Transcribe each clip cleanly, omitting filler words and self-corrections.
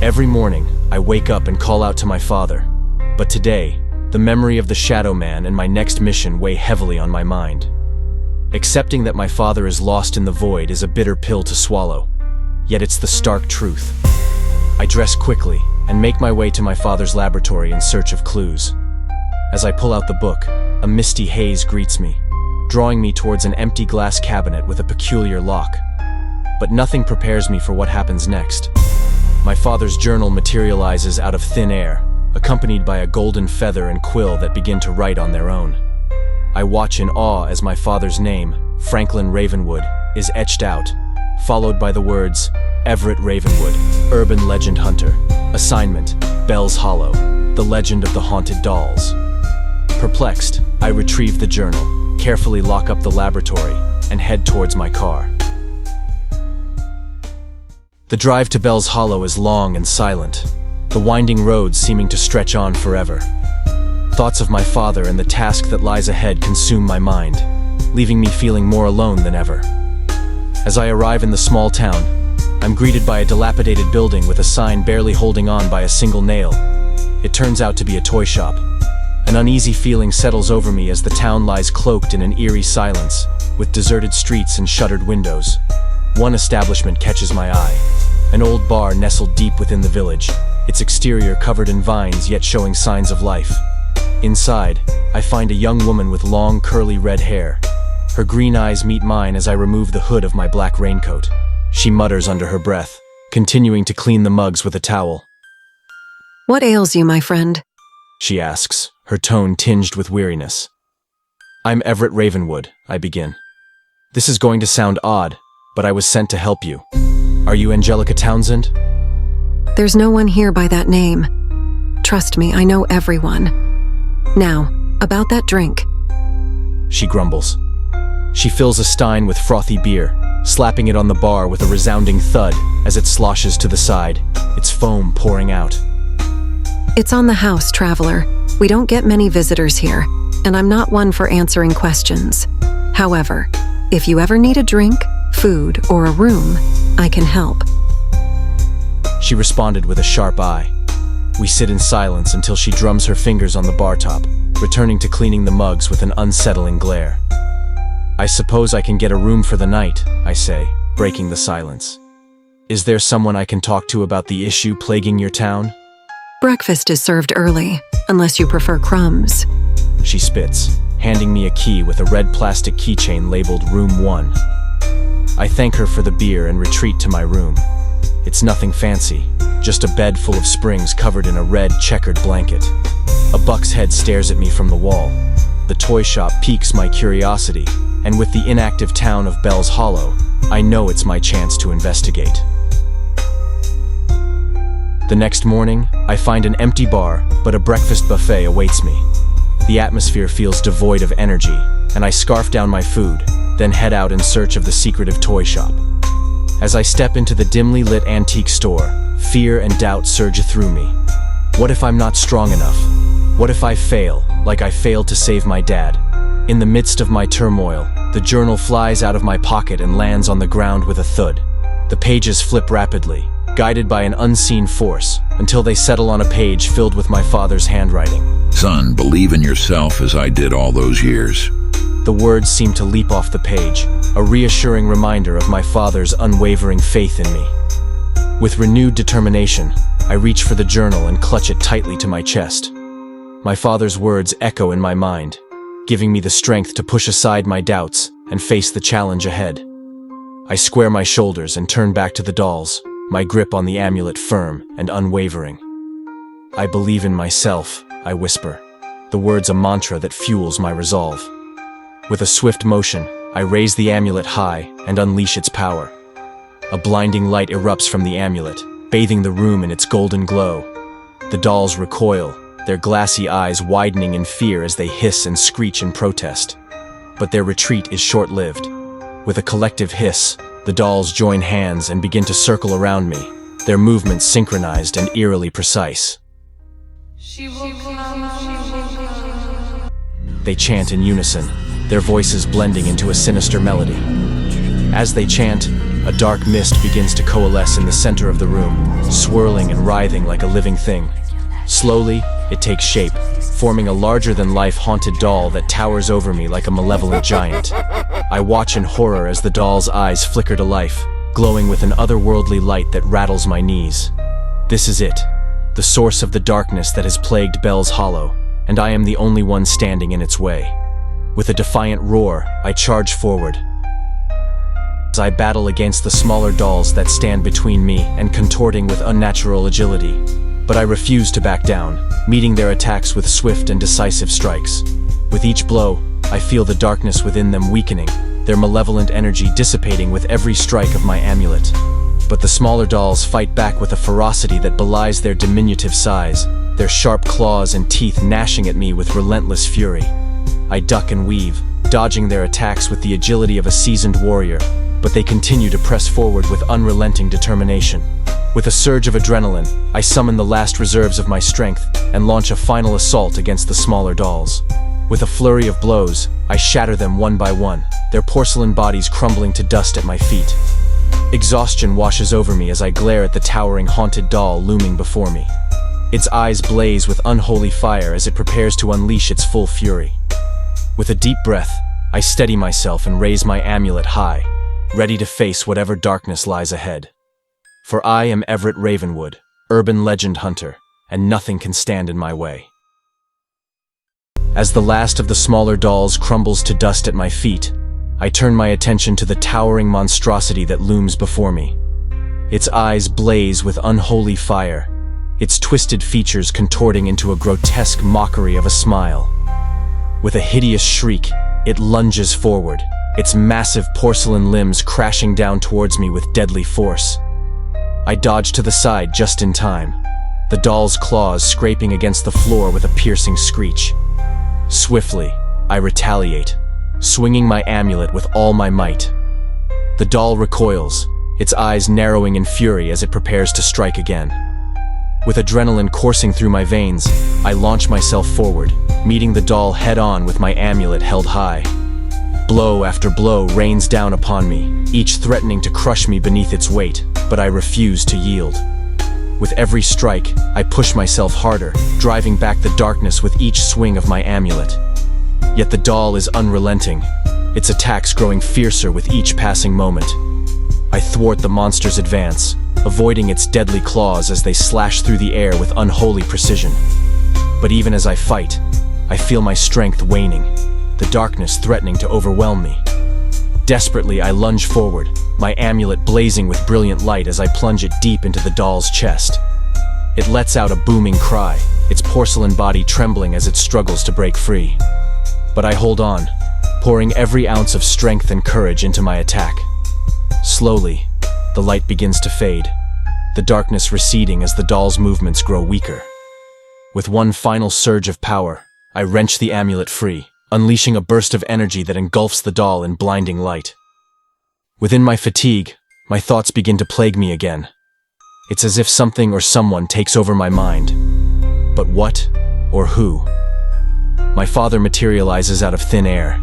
Every morning, I wake up and call out to my father. But today, the memory of the Shadow Man and my next mission weigh heavily on my mind. Accepting that my father is lost in the void is a bitter pill to swallow, yet it's the stark truth. I dress quickly and make my way to my father's laboratory in search of clues. As I pull out the book, a misty haze greets me, drawing me towards an empty glass cabinet with a peculiar lock. But nothing prepares me for what happens next. My father's journal materializes out of thin air, accompanied by a golden feather and quill that begin to write on their own. I watch in awe as my father's name, Franklin Ravenwood, is etched out, followed by the words, Everett Ravenwood, Urban Legend Hunter. Assignment, Bell's Hollow, The Legend of the Haunted Dolls. Perplexed, I retrieve the journal, carefully lock up the laboratory, and head towards my car. The drive to Bell's Hollow is long and silent, the winding road seeming to stretch on forever. Thoughts of my father and the task that lies ahead consume my mind, leaving me feeling more alone than ever. As I arrive in the small town, I'm greeted by a dilapidated building with a sign barely holding on by a single nail. It turns out to be a toy shop. An uneasy feeling settles over me as the town lies cloaked in an eerie silence, with deserted streets and shuttered windows. One establishment catches my eye, an old bar nestled deep within the village, its exterior covered in vines yet showing signs of life. Inside, I find a young woman with long, curly red hair. Her green eyes meet mine as I remove the hood of my black raincoat. She mutters under her breath, continuing to clean the mugs with a towel. "What ails you, my friend?" she asks, her tone tinged with weariness. "I'm Everett Ravenwood," I begin. "This is going to sound odd, but I was sent to help you. Are you Angelica Townsend?" "There's no one here by that name. Trust me, I know everyone. Now, about that drink." She grumbles. She fills a stein with frothy beer, slapping it on the bar with a resounding thud as it sloshes to the side, its foam pouring out. "It's on the house, traveler. We don't get many visitors here, and I'm not one for answering questions. However, if you ever need a drink, food, or a room, I can help." She responded with a sharp eye. We sit in silence until she drums her fingers on the bar top, returning to cleaning the mugs with an unsettling glare. "I suppose I can get a room for the night," I say, breaking the silence. "Is there someone I can talk to about the issue plaguing your town?" "Breakfast is served early, unless you prefer crumbs." She spits, handing me a key with a red plastic keychain labeled Room 1. I thank her for the beer and retreat to my room. It's nothing fancy, just a bed full of springs covered in a red checkered blanket. A buck's head stares at me from the wall. The toy shop piques my curiosity, and with the inactive town of Bell's Hollow, I know it's my chance to investigate. The next morning, I find an empty bar, but a breakfast buffet awaits me. The atmosphere feels devoid of energy, and I scarf down my food, then head out in search of the secretive toy shop. As I step into the dimly lit antique store, fear and doubt surge through me. What if I'm not strong enough? What if I fail, like I failed to save my dad? In the midst of my turmoil, the journal flies out of my pocket and lands on the ground with a thud. The pages flip rapidly, guided by an unseen force, until they settle on a page filled with my father's handwriting. "Son, believe in yourself as I did all those years." The words seem to leap off the page, a reassuring reminder of my father's unwavering faith in me. With renewed determination, I reach for the journal and clutch it tightly to my chest. My father's words echo in my mind, giving me the strength to push aside my doubts and face the challenge ahead. I square my shoulders and turn back to the dolls, my grip on the amulet firm and unwavering. "I believe in myself," I whisper, the words a mantra that fuels my resolve. With a swift motion, I raise the amulet high and unleash its power. A blinding light erupts from the amulet, bathing the room in its golden glow. The dolls recoil, their glassy eyes widening in fear as they hiss and screech in protest. But their retreat is short-lived. With a collective hiss, the dolls join hands and begin to circle around me, their movements synchronized and eerily precise. They chant in unison, their voices blending into a sinister melody. As they chant, a dark mist begins to coalesce in the center of the room, swirling and writhing like a living thing. Slowly, it takes shape, forming a larger-than-life haunted doll that towers over me like a malevolent giant. I watch in horror as the doll's eyes flicker to life, glowing with an otherworldly light that rattles my knees. This is it, the source of the darkness that has plagued Bell's Hollow, and I am the only one standing in its way. With a defiant roar, I charge forward. As I battle against the smaller dolls that stand between me and contorting with unnatural agility. But I refuse to back down, meeting their attacks with swift and decisive strikes. With each blow, I feel the darkness within them weakening, their malevolent energy dissipating with every strike of my amulet. But the smaller dolls fight back with a ferocity that belies their diminutive size, their sharp claws and teeth gnashing at me with relentless fury. I duck and weave, dodging their attacks with the agility of a seasoned warrior, but they continue to press forward with unrelenting determination. With a surge of adrenaline, I summon the last reserves of my strength and launch a final assault against the smaller dolls. With a flurry of blows, I shatter them one by one, their porcelain bodies crumbling to dust at my feet. Exhaustion washes over me as I glare at the towering haunted doll looming before me. Its eyes blaze with unholy fire as it prepares to unleash its full fury. With a deep breath, I steady myself and raise my amulet high, ready to face whatever darkness lies ahead. For I am Everett Ravenwood, urban legend hunter, and nothing can stand in my way. As the last of the smaller dolls crumbles to dust at my feet, I turn my attention to the towering monstrosity that looms before me. Its eyes blaze with unholy fire, its twisted features contorting into a grotesque mockery of a smile. With a hideous shriek, it lunges forward, its massive porcelain limbs crashing down towards me with deadly force. I dodge to the side just in time, the doll's claws scraping against the floor with a piercing screech. Swiftly, I retaliate, swinging my amulet with all my might. The doll recoils, its eyes narrowing in fury as it prepares to strike again. With adrenaline coursing through my veins, I launch myself forward, meeting the doll head-on with my amulet held high. Blow after blow rains down upon me, each threatening to crush me beneath its weight, but I refuse to yield. With every strike, I push myself harder, driving back the darkness with each swing of my amulet. Yet the doll is unrelenting, its attacks growing fiercer with each passing moment. I thwart the monster's advance, avoiding its deadly claws as they slash through the air with unholy precision. But even as I fight, I feel my strength waning, the darkness threatening to overwhelm me. Desperately, I lunge forward, my amulet blazing with brilliant light as I plunge it deep into the doll's chest. It lets out a booming cry, its porcelain body trembling as it struggles to break free. But I hold on, pouring every ounce of strength and courage into my attack. Slowly, the light begins to fade, the darkness receding as the doll's movements grow weaker. With one final surge of power, I wrench the amulet free, unleashing a burst of energy that engulfs the doll in blinding light. Within my fatigue, my thoughts begin to plague me again. It's as if something or someone takes over my mind. But what or who? My father materializes out of thin air.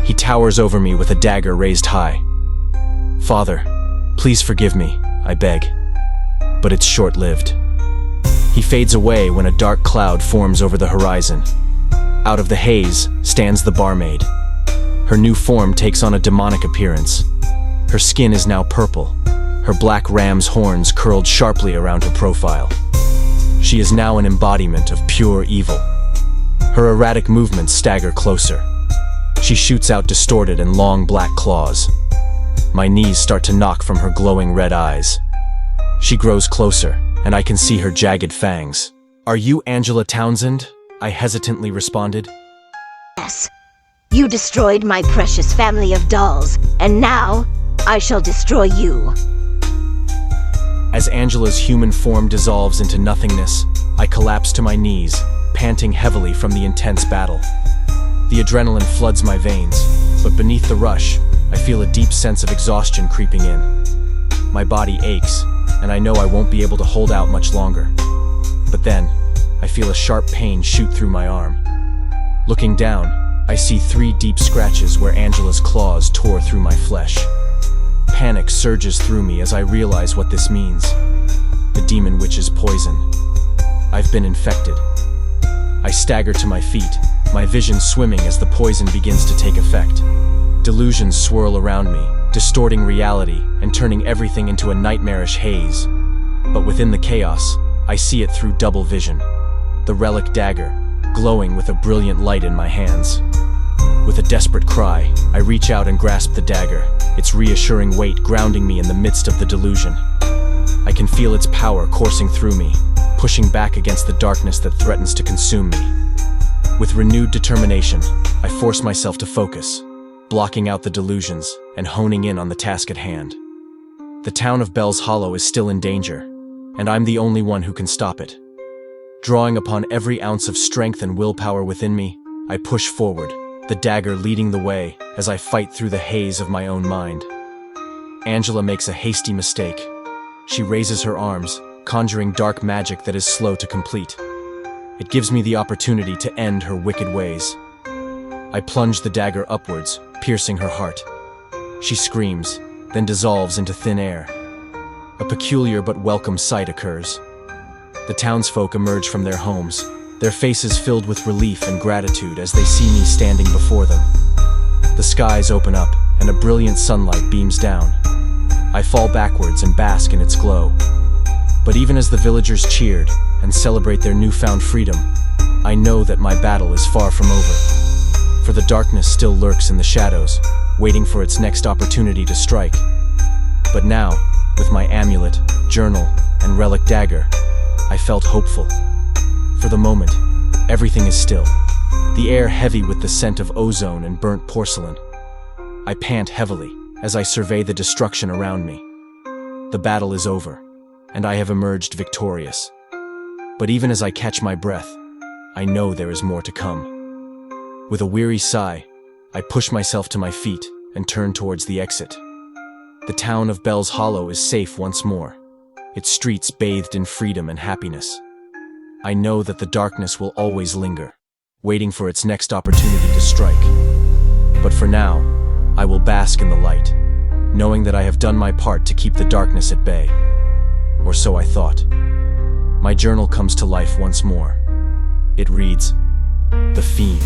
He towers over me with a dagger raised high. Father, please forgive me, I beg. But it's short-lived. He fades away when a dark cloud forms over the horizon. Out of the haze stands the barmaid. Her new form takes on a demonic appearance. Her skin is now purple, her black ram's horns curled sharply around her profile. She is now an embodiment of pure evil. Her erratic movements stagger closer. She shoots out distorted and long black claws. My knees start to knock from her glowing red eyes. She grows closer, and I can see her jagged fangs. "Are you Angela Townsend?" I hesitantly responded. Yes. You destroyed my precious family of dolls, and now I shall destroy you. As Angela's human form dissolves into nothingness, I collapse to my knees, panting heavily from the intense battle. The adrenaline floods my veins, but beneath the rush, I feel a deep sense of exhaustion creeping in. My body aches, and I know I won't be able to hold out much longer. But then, I feel a sharp pain shoot through my arm. Looking down, I see 3 deep scratches where Angela's claws tore through my flesh. Panic surges through me as I realize what this means. The demon witch's poison. I've been infected. I stagger to my feet, my vision swimming as the poison begins to take effect. Delusions swirl around me, distorting reality and turning everything into a nightmarish haze. But within the chaos, I see it through double vision. The relic dagger, glowing with a brilliant light in my hands. With a desperate cry, I reach out and grasp the dagger, its reassuring weight grounding me in the midst of the delusion. I can feel its power coursing through me, pushing back against the darkness that threatens to consume me. With renewed determination, I force myself to focus, blocking out the delusions and honing in on the task at hand. The town of Bell's Hollow is still in danger, and I'm the only one who can stop it. Drawing upon every ounce of strength and willpower within me, I push forward, the dagger leading the way as I fight through the haze of my own mind. Angela makes a hasty mistake. She raises her arms, conjuring dark magic that is slow to complete. It gives me the opportunity to end her wicked ways. I plunge the dagger upwards, piercing her heart. She screams, then dissolves into thin air. A peculiar but welcome sight occurs. The townsfolk emerge from their homes, their faces filled with relief and gratitude as they see me standing before them. The skies open up, and a brilliant sunlight beams down. I fall backwards and bask in its glow. But even as the villagers cheered and celebrate their newfound freedom, I know that my battle is far from over. For the darkness still lurks in the shadows, waiting for its next opportunity to strike. But now, with my amulet, journal, and relic dagger, I felt hopeful. For the moment, everything is still, the air heavy with the scent of ozone and burnt porcelain. I pant heavily as I survey the destruction around me. The battle is over, and I have emerged victorious. But even as I catch my breath, I know there is more to come. With a weary sigh, I push myself to my feet and turn towards the exit. The town of Bell's Hollow is safe once more, its streets bathed in freedom and happiness. I know that the darkness will always linger, waiting for its next opportunity to strike. But for now, I will bask in the light, knowing that I have done my part to keep the darkness at bay. Or so I thought. My journal comes to life once more. It reads, "The Fiend."